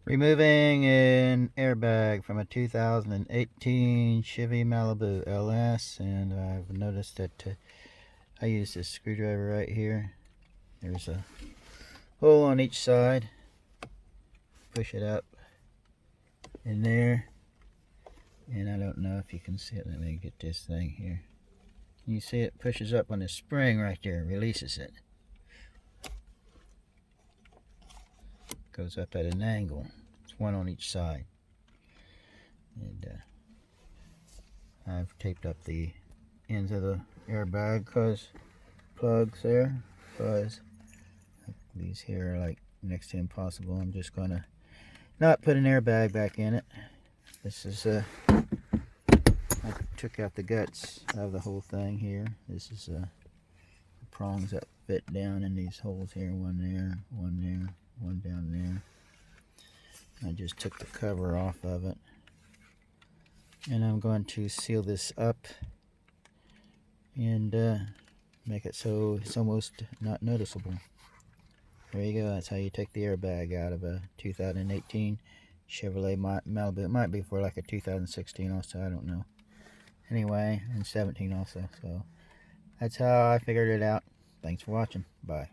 Removing an airbag from a 2018 Chevy Malibu LS, and I've noticed that I use this screwdriver right here. There's a hole on each side. Push it up in there, and I don't know if you can see it. Let me get this thing here. You see it pushes up on the spring right there, releases it. Goes up at an angle. It's one on each side. And I've taped up the ends of the airbag plugs there, because these here are like next to impossible. I'm just gonna not put an airbag back in it. This is I took out the guts of the whole thing here. This is the prongs that fit down in these holes here. One there, one there, one down there. I just took the cover off of it, and I'm going to seal this up and make it so it's almost not noticeable. There you go. That's how you take the airbag out of a 2018 Chevrolet Malibu. It might be for like a 2016 also, I don't know. Anyway, and 17 also. So that's how I figured it out. Thanks for watching. Bye.